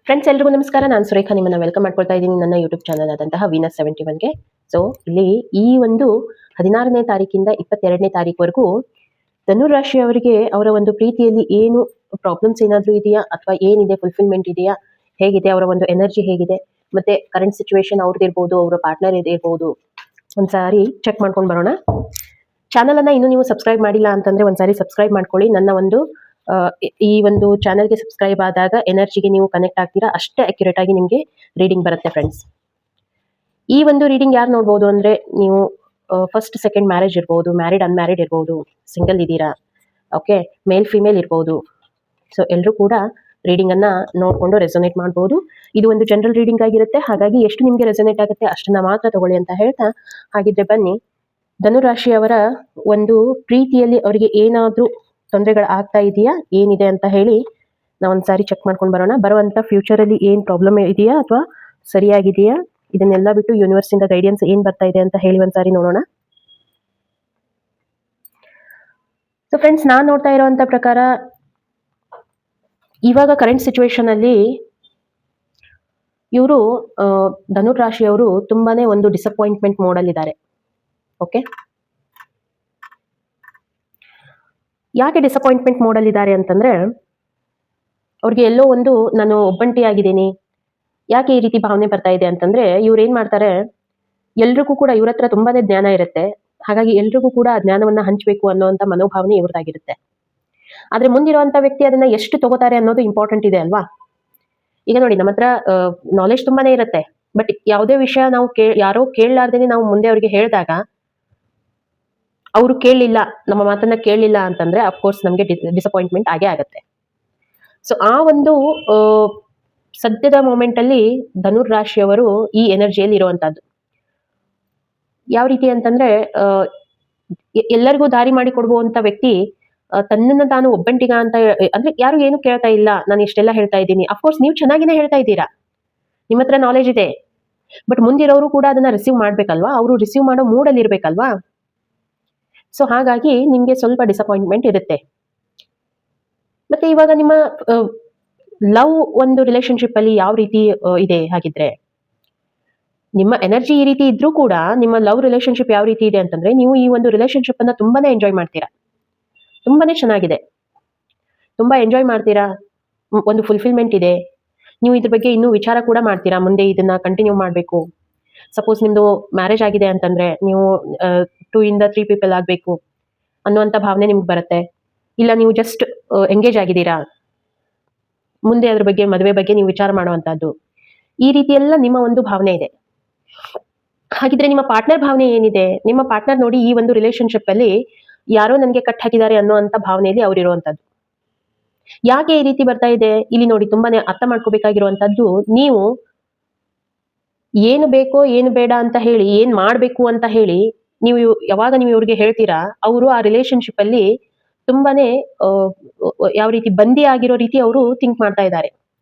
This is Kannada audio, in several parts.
ಫ್ರೆಂಡ್ಸ್ ಎಲ್ರಿಗೂ ನಮಸ್ಕಾರ. ನಾನು ಸುರೇಖಾ ನಿಮ್ಮನ್ನ ವೆಲ್ಕಮ್ ಮಾಡ್ಕೊಳ್ತಾ ಇದ್ದೀನಿ ನನ್ನ ಯೂಟ್ಯೂಬ್ ಚಾನಲ್ ಆದಂತಹ ವೀನಸ್71ಗೆ. ಸೊ ಇಲ್ಲಿ ಈ ಒಂದು 16ನೇ ತಾರೀಕಿಂದ 22ನೇ ತಾರೀಕುವರೆಗೂ ಧನುರಾಶಿ ಅವರಿಗೆ ಅವರ ಒಂದು ಪ್ರೀತಿಯಲ್ಲಿ ಏನು ಪ್ರಾಬ್ಲಮ್ಸ್ ಏನಾದರೂ ಇದೆಯಾ ಅಥವಾ ಏನಿದೆ, ಫುಲ್ಫಿಲ್ಮೆಂಟ್ ಇದೆಯಾ, ಹೇಗಿದೆ ಅವರ ಒಂದು ಎನರ್ಜಿ ಹೇಗಿದೆ, ಮತ್ತೆ ಕರೆಂಟ್ ಸಿಚುವೇಶನ್ ಅವ್ರದ್ದಿರ್ಬೋದು, ಅವರ ಪಾರ್ಟ್ನರ್ ಇರ್ಬೋದು, ಒಂದ್ಸಾರಿ ಚೆಕ್ ಮಾಡ್ಕೊಂಡು ಬರೋಣ. ಚಾನಲ್ ಅನ್ನ ಇನ್ನೂ ನೀವು ಸಬ್ಸ್ಕ್ರೈಬ್ ಮಾಡಿಲ್ಲ ಅಂತಂದ್ರೆ ಒಂದ್ಸಾರಿ ಸಬ್ಸ್ಕ್ರೈಬ್ ಮಾಡ್ಕೊಳ್ಳಿ. ನನ್ನ ಒಂದು ಈ ಒಂದು ಚಾನಲ್ಗೆ ಸಬ್ಸ್ಕ್ರೈಬ್ ಆದಾಗ ಎನರ್ಜಿಗೆ ನೀವು ಕನೆಕ್ಟ್ ಆಗ್ತೀರಾ, ಅಷ್ಟೇ ಅಕ್ಯುರೇಟ್ ಆಗಿ ನಿಮಗೆ ರೀಡಿಂಗ್ ಬರುತ್ತೆ ಫ್ರೆಂಡ್ಸ್. ಈ ಒಂದು ರೀಡಿಂಗ್ ಯಾರು ನೋಡ್ಬೋದು ಅಂದ್ರೆ, ನೀವು ಫಸ್ಟ್ ಸೆಕೆಂಡ್ ಮ್ಯಾರೇಜ್ ಇರ್ಬೋದು, ಮ್ಯಾರಿಡ್ ಅನ್ಮ್ಯಾರಿಡ್ ಇರ್ಬೋದು, ಸಿಂಗಲ್ ಇದ್ದೀರಾ, ಓಕೆ, ಮೇಲ್ ಫಿಮೇಲ್ ಇರ್ಬೋದು. ಸೊ ಎಲ್ಲರೂ ಕೂಡ ರೀಡಿಂಗ್ ಅನ್ನ ನೋಡ್ಕೊಂಡು ರೆಸೊನೇಟ್ ಮಾಡ್ಬೋದು. ಇದು ಒಂದು ಜನರಲ್ ರೀಡಿಂಗ್ ಆಗಿರುತ್ತೆ, ಹಾಗಾಗಿ ಎಷ್ಟು ನಿಮಗೆ ರೆಸೊನೇಟ್ ಆಗುತ್ತೆ ಅಷ್ಟನ್ನ ಮಾತ್ರ ತಗೊಳ್ಳಿ ಅಂತ ಹೇಳ್ತಾ, ಹಾಗಿದ್ರೆ ಬನ್ನಿ ಧನುರಾಶಿಯವರ ಒಂದು ಪ್ರೀತಿಯಲ್ಲಿ ಅವರಿಗೆ ಏನಾದ್ರೂ ತೊಂದರೆಗಳು ಆಗ್ತಾ ಇದೆಯಾ, ಏನಿದೆ ಅಂತ ಹೇಳಿ ನಾವು ಒಂದ್ಸಾರಿ ಚೆಕ್ ಮಾಡ್ಕೊಂಡು ಬರೋಣ. ಬರುವಂತ ಫ್ಯೂಚರ್ ಅಲ್ಲಿ ಏನ್ ಪ್ರಾಬ್ಲಮ್ ಇದೆಯಾ ಅಥವಾ ಸರಿಯಾಗಿದೆಯಾ, ಇದನ್ನೆಲ್ಲ ಬಿಟ್ಟು ಯೂನಿವರ್ಸ್ ಇಂದ ಗೈಡೆನ್ಸ್ ಏನ್ ಬರ್ತಾ ಇದೆ ಅಂತ ಹೇಳಿ ಒಂದ್ಸಾರಿ ನೋಡೋಣ. ಸೊ ಫ್ರೆಂಡ್ಸ್, ನಾನ್ ನೋಡ್ತಾ ಇರೋಂತ ಪ್ರಕಾರ ಇವಾಗ ಕರೆಂಟ್ ಸಿಚುವೇಶನ್ ಅಲ್ಲಿ ಇವರು ಧನುರಾಶಿಯವರು ತುಂಬಾನೇ ಒಂದು ಡಿಸಪಾಯಿಂಟ್ಮೆಂಟ್ ಮೋಡಲ್ ಇದ್ದಾರೆ. ಓಕೆ, ಯಾಕೆ ಡಿಸಪಾಯಿಂಟ್ಮೆಂಟ್ ಮೋಡಲ್ ಇದ್ದಾರೆ ಅಂತಂದ್ರೆ, ಅವ್ರಿಗೆ ಎಲ್ಲೋ ಒಂದು ನಾನು ಒಬ್ಬಂಟಿ ಆಗಿದ್ದೀನಿ, ಯಾಕೆ ಈ ರೀತಿ ಭಾವನೆ ಬರ್ತಾ ಇದೆ ಅಂತಂದ್ರೆ, ಇವ್ರು ಏನ್ ಮಾಡ್ತಾರೆ, ಎಲ್ರಿಗೂ ಕೂಡ ಇವ್ರ ಹತ್ರ ತುಂಬಾನೇ ಜ್ಞಾನ ಇರುತ್ತೆ, ಹಾಗಾಗಿ ಎಲ್ರಿಗೂ ಕೂಡ ಆ ಜ್ಞಾನವನ್ನ ಹಂಚ್ಬೇಕು ಅನ್ನೋಂಥ ಮನೋಭಾವನೆ ಇವ್ರದಾಗಿರುತ್ತೆ. ಆದ್ರೆ ಮುಂದಿರುವಂತ ವ್ಯಕ್ತಿ ಅದನ್ನ ಎಷ್ಟು ತಗೋತಾರೆ ಅನ್ನೋದು ಇಂಪಾರ್ಟೆಂಟ್ ಇದೆ ಅಲ್ವಾ. ಈಗ ನೋಡಿ, ನಮ್ಮ ಹತ್ರ ನಾಲೆಜ್ ತುಂಬಾನೇ ಇರುತ್ತೆ, ಬಟ್ ಯಾವುದೇ ವಿಷಯ ನಾವು ಯಾರೋ ಕೇಳಲಾರ್ದೇನೆ ನಾವು ಮುಂದೆ ಅವ್ರಿಗೆ ಹೇಳಿದಾಗ ಅವರು ಕೇಳಲಿಲ್ಲ, ನಮ್ಮ ಮಾತನ್ನ ಕೇಳಲಿಲ್ಲ ಅಂತಂದ್ರೆ ಅಫ್ಕೋರ್ಸ್ ನಮಗೆ ಡಿಸಪಾಯಿಂಟ್ಮೆಂಟ್ ಆಗೇ ಆಗುತ್ತೆ. ಸೊ ಆ ಒಂದು ಸದ್ಯದ ಮೂಮೆಂಟ್ ಅಲ್ಲಿ ಧನುರ್ ರಾಶಿಯವರು ಈ ಎನರ್ಜಿಯಲ್ಲಿ ಇರುವಂತದ್ದು. ಯಾವ ರೀತಿ ಅಂತಂದ್ರೆ, ಎಲ್ಲರಿಗೂ ದಾರಿ ಮಾಡಿ ಕೊಡುವಂತ ವ್ಯಕ್ತಿ ತನ್ನನ್ನ ತಾನು ಒಬ್ಬಂಟಿಗ ಅಂತ ಅಂದ್ರೆ ಯಾರು ಏನು ಕೇಳ್ತಾ ಇಲ್ಲ, ನಾನು ಇಷ್ಟೆಲ್ಲ ಹೇಳ್ತಾ ಇದ್ದೀನಿ. ಅಫ್ಕೋರ್ಸ್ ನೀವು ಚೆನ್ನಾಗಿನೇ ಹೇಳ್ತಾ ಇದ್ದೀರಾ, ನಿಮ್ಮ ಹತ್ರ ನಾಲೆಜ್ ಇದೆ, ಬಟ್ ಮುಂದಿರೋರು ಕೂಡ ಅದನ್ನ ರಿಸೀವ್ ಮಾಡ್ಬೇಕಲ್ವಾ, ಅವರು ರಿಸೀವ್ ಮಾಡೋ ಮೂಡಲ್ಲಿ ಇರ್ಬೇಕಲ್ವಾ. ಸೊ ಹಾಗಾಗಿ ನಿಮ್ಗೆ ಸ್ವಲ್ಪ ಡಿಸಪಾಯಿಂಟ್ಮೆಂಟ್ ಇರುತ್ತೆ. ಮತ್ತೆ ಇವಾಗ ನಿಮ್ಮ ಲವ್ ಒಂದು ರಿಲೇಶನ್ಶಿಪ್ ಅಲ್ಲಿ ಯಾವ ರೀತಿ ಇದೆ ಹಾಗಿದ್ರೆ, ನಿಮ್ಮ ಎನರ್ಜಿ ಈ ರೀತಿ ಇದ್ರೂ ಕೂಡ ನಿಮ್ಮ ಲವ್ ರಿಲೇಶನ್ಶಿಪ್ ಯಾವ ರೀತಿ ಇದೆ ಅಂತಂದ್ರೆ, ನೀವು ಈ ಒಂದು ರಿಲೇಶನ್ಶಿಪ್ ಅನ್ನ ತುಂಬಾನೇ ಎಂಜಾಯ್ ಮಾಡ್ತೀರಾ, ತುಂಬಾನೇ ಚೆನ್ನಾಗಿದೆ, ತುಂಬಾ ಎಂಜಾಯ್ ಮಾಡ್ತೀರಾ, ಒಂದು ಫುಲ್ಫಿಲ್ಮೆಂಟ್ ಇದೆ. ನೀವು ಇದ್ರ ಬಗ್ಗೆ ಇನ್ನೂ ವಿಚಾರ ಕೂಡ ಮಾಡ್ತೀರಾ, ಮುಂದೆ ಇದನ್ನ ಕಂಟಿನ್ಯೂ ಮಾಡಬೇಕು. ಸಪೋಸ್ ನಿಮ್ದು ಮ್ಯಾರೇಜ್ ಆಗಿದೆ ಅಂತಂದ್ರೆ ನೀವು 2 ಇಂದ 3 ಪೀಪಲ್ ಆಗಬೇಕು ಅನ್ನುವಂಥ ಭಾವನೆ ನಿಮ್ಗೆ ಬರುತ್ತೆ. ಇಲ್ಲ ನೀವು ಜಸ್ಟ್ ಎಂಗೇಜ್ ಆಗಿದ್ದೀರಾ, ಮುಂದೆ ಅದ್ರ ಬಗ್ಗೆ ಮದುವೆ ಬಗ್ಗೆ ನೀವು ವಿಚಾರ ಮಾಡುವಂತಹದ್ದು, ಈ ರೀತಿ ಎಲ್ಲ ನಿಮ್ಮ ಒಂದು ಭಾವನೆ ಇದೆ. ಹಾಗಿದ್ರೆ ನಿಮ್ಮ ಪಾರ್ಟ್ನರ್ ಭಾವನೆ ಏನಿದೆ, ನಿಮ್ಮ ಪಾರ್ಟ್ನರ್ ನೋಡಿ ಈ ಒಂದು ರಿಲೇಶನ್ಶಿಪ್ ಅಲ್ಲಿ ಯಾರೋ ನನಗೆ ಕಟ್ ಹಾಕಿದ್ದಾರೆ ಅನ್ನುವಂಥ ಭಾವನೆಯಲ್ಲಿ ಅವರಿರುವಂತದ್ದು. ಯಾಕೆ ಈ ರೀತಿ ಬರ್ತಾ ಇದೆ ಇಲ್ಲಿ ನೋಡಿ, ತುಂಬಾನೇ ಅರ್ಥ ಮಾಡ್ಕೋಬೇಕಾಗಿರುವಂತದ್ದು, ನೀವು ಏನು ಬೇಕೋ ಏನು ಬೇಡ ಅಂತ ಹೇಳಿ, ಏನ್ ಮಾಡ್ಬೇಕು ಅಂತ ಹೇಳಿ ನೀವು ಯಾವಾಗ ನೀವು ಇವ್ರಿಗೆ ಹೇಳ್ತೀರಾ, ಅವರು ಆ ರಿಲೇಶನ್ಶಿಪ್ ಅಲ್ಲಿ ತುಂಬಾನೇ ಯಾವ ರೀತಿ ಬಂದಿ ಆಗಿರೋ ರೀತಿ ಅವರು ಥಿಂಕ್ ಮಾಡ್ತಾ ಇದ್ದಾರೆ.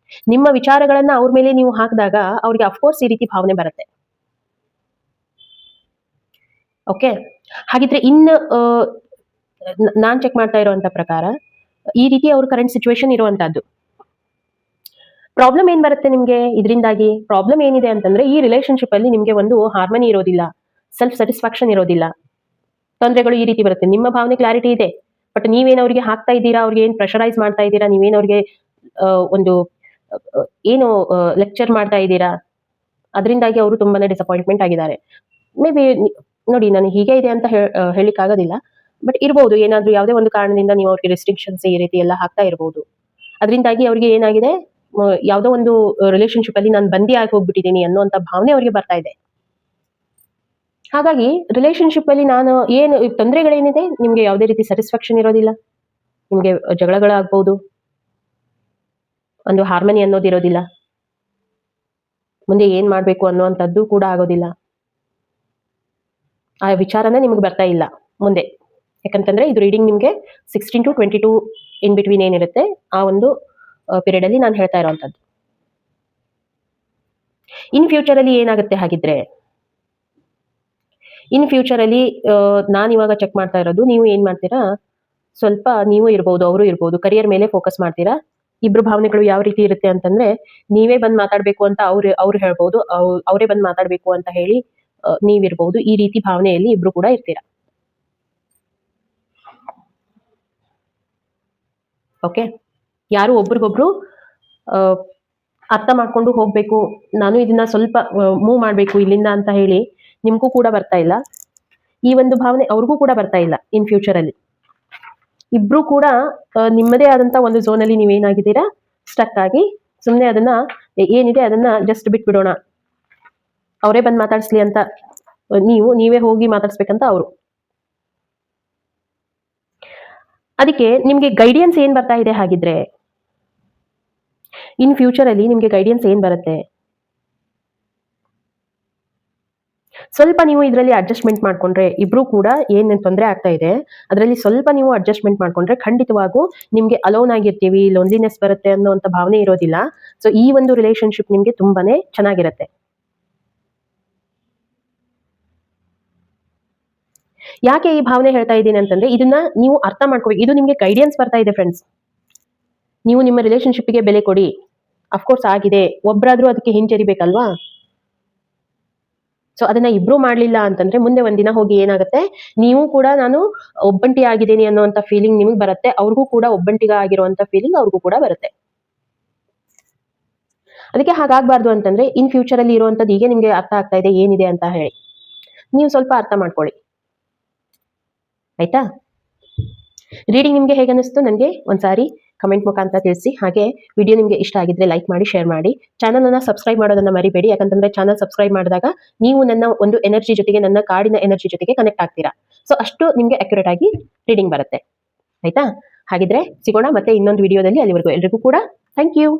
ನಿಮ್ಮ ವಿಚಾರಗಳನ್ನ ಅವ್ರ ಮೇಲೆ ನೀವು ಹಾಕಿದಾಗ ಅವ್ರಿಗೆ ಅಫ್ಕೋರ್ಸ್ ಈ ರೀತಿ ಭಾವನೆ ಬರುತ್ತೆ. ಓಕೆ, ಹಾಗಿದ್ರೆ ಇನ್ನು ನಾನ್ ಚೆಕ್ ಮಾಡ್ತಾ ಇರುವಂತ ಪ್ರಕಾರ ಈ ರೀತಿ ಅವ್ರ ಕರೆಂಟ್ ಸಿಚುವೇಶನ್ ಇರುವಂತದ್ದು. ಪ್ರಾಬ್ಲಮ್ ಏನ್ ಬರುತ್ತೆ ನಿಮ್ಗೆ ಇದರಿಂದಾಗಿ, ಪ್ರಾಬ್ಲಮ್ ಏನಿದೆ ಅಂತಂದ್ರೆ, ಈ ರಿಲೇಶನ್ಶಿಪ್ ಅಲ್ಲಿ ನಿಮ್ಗೆ ಒಂದು ಹಾರ್ಮನಿ ಇರೋದಿಲ್ಲ, ಸೆಲ್ಫ್ ಸ್ಯಾಟಿಸ್ಫ್ಯಾಕ್ಷನ್ ಇರೋದಿಲ್ಲ, ತೊಂದರೆಗಳು ಈ ರೀತಿ ಬರುತ್ತೆ. ನಿಮ್ಮ ಭಾವನೆ ಕ್ಲಾರಿಟಿ ಇದೆ, ಬಟ್ ನೀವೇನು ಅವ್ರಿಗೆ ಹಾಕ್ತಾ ಇದ್ದೀರಾ, ಅವ್ರಿಗೆ ಏನ್ ಪ್ರೆಷರೈಸ್ ಮಾಡ್ತಾ ಇದ್ದೀರಾ, ನೀವೇನು ಅವ್ರಿಗೆ ಒಂದು ಏನು ಲೆಕ್ಚರ್ ಮಾಡ್ತಾ ಇದ್ದೀರಾ, ಅದರಿಂದಾಗಿ ಅವರು ತುಂಬಾನೇ ಡಿಸಪಾಯಿಂಟ್ಮೆಂಟ್ ಆಗಿದ್ದಾರೆ. ಮೇ ಬಿ ನೋಡಿ, ನಾನು ಹೀಗೆ ಇದೆ ಅಂತ ಹೇಳಿಕ್ ಆಗೋದಿಲ್ಲ, ಬಟ್ ಇರ್ಬೋದು ಏನಾದ್ರೂ ಯಾವುದೇ ಒಂದು ಕಾರಣದಿಂದ ನೀವು ಅವ್ರಿಗೆ ರೆಸ್ಟ್ರಿಕ್ಷನ್ಸ್ ಈ ರೀತಿ ಎಲ್ಲ ಹಾಕ್ತಾ ಇರ್ಬೋದು. ಅದರಿಂದಾಗಿ ಅವ್ರಿಗೆ ಏನಾಗಿದೆ, ಯಾವುದೋ ಒಂದು ರಿಲೇಶನ್ಶಿಪ್ ಅಲ್ಲಿ ನಾನು ಬಂದಿ ಆಗಿ ಹೋಗ್ಬಿಟ್ಟಿದ್ದೀನಿ ಅನ್ನುವಂಥ ಭಾವನೆ ಅವ್ರಿಗೆ ಬರ್ತಾ ಇದೆ. ಹಾಗಾಗಿ ರಿಲೇಶನ್ಶಿಪ್ ಅಲ್ಲಿ ನಾನು ಏನು ತೊಂದರೆಗಳೇನಿದೆ, ನಿಮ್ಗೆ ಯಾವುದೇ ರೀತಿ ಸ್ಯಾಟಿಸ್ಫ್ಯಾಕ್ಷನ್ ಇರೋದಿಲ್ಲ, ನಿಮ್ಗೆ ಜಗಳಗಳಾಗ್ಬೋದು, ಒಂದು ಹಾರ್ಮನಿ ಅನ್ನೋದಿರೋದಿಲ್ಲ, ಮುಂದೆ ಏನ್ ಮಾಡ್ಬೇಕು ಅನ್ನುವಂಥದ್ದು ಕೂಡ ಆಗೋದಿಲ್ಲ. ಆ ವಿಚಾರನೇ ನಿಮ್ಗೆ ಬರ್ತಾ ಇಲ್ಲ ಮುಂದೆ. ಯಾಕಂತಂದ್ರೆ ಇದು ರೀಡಿಂಗ್ ನಿಮ್ಗೆ 16 to 22 ಇನ್ ಬಿಟ್ವೀನ್ ಏನಿರುತ್ತೆ ಆ ಒಂದು ಪೀರಿಯಡ್ ಅಲ್ಲಿ ನಾನು ಹೇಳ್ತಾ ಇರೋವಂಥದ್ದು. ಇನ್ ಫ್ಯೂಚರ್ ಅಲ್ಲಿ ಏನಾಗುತ್ತೆ ಹಾಗಿದ್ರೆ, ಇನ್ ಫ್ಯೂಚರ್ ಅಲ್ಲಿ ನಾನು ಇವಾಗ ಚೆಕ್ ಮಾಡ್ತಾ ಇರೋದು, ನೀವು ಏನ್ ಮಾಡ್ತೀರಾ, ಸ್ವಲ್ಪ ನೀವು ಇರ್ಬೋದು, ಅವರು ಇರ್ಬೋದು, ಕರಿಯರ್ ಮೇಲೆ ಫೋಕಸ್ ಮಾಡ್ತೀರಾ, ಇಬ್ರು ಭಾವನೆಗಳು ಯಾವ ರೀತಿ ಇರುತ್ತೆ ಅಂತಂದ್ರೆ, ನೀವೇ ಬಂದು ಮಾತಾಡ್ಬೇಕು ಅಂತ ಅವ್ರು ಹೇಳ್ಬಹುದು, ಅವರೇ ಬಂದು ಮಾತಾಡ್ಬೇಕು ಅಂತ ಹೇಳಿ ನೀವಿರ್ಬಹುದು. ಈ ರೀತಿ ಭಾವನೆಯಲ್ಲಿ ಇಬ್ರು ಕೂಡ ಇರ್ತೀರಾ. ಓಕೆ, ಯಾರು ಒಬ್ರಿಗೊಬ್ರು ಅರ್ಥ ಮಾಡ್ಕೊಂಡು ಹೋಗ್ಬೇಕು, ನಾನು ಇದನ್ನ ಸ್ವಲ್ಪ ಮೂವ್ ಮಾಡ್ಬೇಕು ಇಲ್ಲಿಂದ ಅಂತ ಹೇಳಿ ನಿಮ್ಗೂ ಕೂಡ ಬರ್ತಾ ಇಲ್ಲ. ಈ ಒಂದು ಭಾವನೆ ಅವ್ರಿಗೂ ಕೂಡ ಬರ್ತಾ ಇಲ್ಲ. ಇನ್ ಫ್ಯೂಚರ್ ಅಲ್ಲಿ ಇಬ್ರು ಕೂಡ ನಿಮ್ಮದೇ ಆದಂತ ಒಂದು ಝೋನ್ ಅಲ್ಲಿ ನೀವೇನಾಗಿದ್ದೀರಾ, ಸ್ಟಕ್ ಆಗಿ ಸುಮ್ಮನೆ ಅದನ್ನ ಏನಿದೆ ಅದನ್ನ ಜಸ್ಟ್ ಬಿಟ್ಬಿಡೋಣ, ಅವರೇ ಬಂದು ಮಾತಾಡ್ಸ್ಲಿ ಅಂತ ನೀವೇ ಹೋಗಿ ಮಾತಾಡ್ಸ್ಬೇಕಂತ ಅವರು. ಅದಕ್ಕೆ ನಿಮ್ಗೆ ಗೈಡೆನ್ಸ್ ಏನ್ ಬರ್ತಾ ಇದೆ ಹಾಗಿದ್ರೆ, ಇನ್ ಫ್ಯೂಚರ್ ಅಲ್ಲಿ ನಿಮ್ಗೆ ಗೈಡೆನ್ಸ್ ಏನ್ ಬರುತ್ತೆ, ಸ್ವಲ್ಪ ನೀವು ಇದರಲ್ಲಿ ಅಡ್ಜಸ್ಟ್ಮೆಂಟ್ ಮಾಡ್ಕೊಂಡ್ರೆ, ಇಬ್ರು ಕೂಡ ಏನ್ ತೊಂದರೆ ಆಗ್ತಾ ಇದೆ ಅದರಲ್ಲಿ ಸ್ವಲ್ಪ ನೀವು ಅಡ್ಜಸ್ಟ್ಮೆಂಟ್ ಮಾಡ್ಕೊಂಡ್ರೆ ಖಂಡಿತವಾಗೂ ನಿಮ್ಗೆ ಅಲೋನ್ ಆಗಿರ್ತೀವಿ, ಲೋನ್ಲಿನೆಸ್ ಬರುತ್ತೆ ಅನ್ನೋಂಥ ಭಾವನೆ ಇರೋದಿಲ್ಲ. ಸೊ ಈ ಒಂದು ರಿಲೇಶನ್ಶಿಪ್ ನಿಮ್ಗೆ ತುಂಬಾನೇ ಚೆನ್ನಾಗಿರುತ್ತೆ. ಯಾಕೆ ಈ ಭಾವನೆ ಹೇಳ್ತಾ ಇದ್ದೀನಿ ಅಂತಂದ್ರೆ, ಇದನ್ನ ನೀವು ಅರ್ಥ ಮಾಡ್ಕೋಬೇಕು. ಇದು ನಿಮ್ಗೆ ಗೈಡೆನ್ಸ್ ಬರ್ತಾ ಇದೆ ಫ್ರೆಂಡ್ಸ್. ನೀವು ನಿಮ್ಮ ರಿಲೇಶನ್ಶಿಪ್ಗೆ ಬೆಲೆ ಕೊಡಿ. ಅಫ್ಕೋರ್ಸ್ ಆಗಿದೆ, ಒಬ್ರಾದ್ರೂ ಅದಕ್ಕೆ ಹಿಂಜರಿಬೇಕಲ್ವಾ. ಸೊ ಅದನ್ನ ಇಬ್ರು ಮಾಡ್ಲಿಲ್ಲ ಅಂತಂದ್ರೆ ಮುಂದೆ ಒಂದಿನ ಹೋಗಿ ಏನಾಗುತ್ತೆ, ನೀವು ಕೂಡ ನಾನು ಒಬ್ಬಂಟಿ ಆಗಿದ್ದೀನಿ ಅನ್ನೋಂಥ ಫೀಲಿಂಗ್ ನಿಮಗೆ ಬರುತ್ತೆ, ಅವ್ರಿಗೂ ಕೂಡ ಒಬ್ಬಂಟಿಗ ಆಗಿರುವಂತ ಫೀಲಿಂಗ್ ಅವ್ರಿಗೂ ಕೂಡ ಬರುತ್ತೆ. ಅದಕ್ಕೆ ಹಾಗಾಗ್ಬಾರ್ದು ಅಂತಂದ್ರೆ ಇನ್ ಫ್ಯೂಚರ್ ಅಲ್ಲಿ ಇರುವಂತದ್ದು ಈಗ ನಿಮ್ಗೆ ಅರ್ಥ ಆಗ್ತಾ ಇದೆ ಏನಿದೆ ಅಂತ ಹೇಳಿ, ನೀವು ಸ್ವಲ್ಪ ಅರ್ಥ ಮಾಡ್ಕೊಳ್ಳಿ, ಆಯ್ತಾ. ರೀಡಿಂಗ್ ನಿಮ್ಗೆ ಹೇಗೆ ಅನಿಸ್ತು ನನಗೆ ಒಂದ್ಸಾರಿ ಕಮೆಂಟ್ ಮುಖಾಂತರ ತಿಳಿಸಿ. ಹಾಗೆ ವಿಡಿಯೋ ನಿಮ್ಗೆ ಇಷ್ಟ ಆಗಿದ್ರೆ ಲೈಕ್ ಮಾಡಿ, ಶೇರ್ ಮಾಡಿ, ಚಾನಲ್ ಅನ್ನ ಸಬ್ಸ್ಕ್ರೈಬ್ ಮಾಡೋದನ್ನ ಮರಿಬೇಡಿ. ಯಾಕಂತಂದ್ರೆ ಚಾನಲ್ ಸಬ್ಸ್ಕ್ರೈಬ್ ಮಾಡಿದಾಗ ನೀವು ನನ್ನ ಒಂದು ಎನರ್ಜಿ ಜೊತೆಗೆ, ನನ್ನ ಕಾರ್ಡಿನ ಎನರ್ಜಿ ಜೊತೆಗೆ ಕನೆಕ್ಟ್ ಆಗ್ತೀರಾ. ಸೊ ಅಷ್ಟು ನಿಮ್ಗೆ ಅಕ್ಯುರೇಟ್ ಆಗಿ ರೀಡಿಂಗ್ ಬರುತ್ತೆ, ಆಯ್ತಾ. ಹಾಗಿದ್ರೆ ಸಿಗೋಣ ಮತ್ತೆ ಇನ್ನೊಂದು ವಿಡಿಯೋದಲ್ಲಿ. ಅಲ್ಲಿವರೆಗೂ ಎಲ್ರಿಗೂ ಕೂಡ ಥ್ಯಾಂಕ್ ಯು.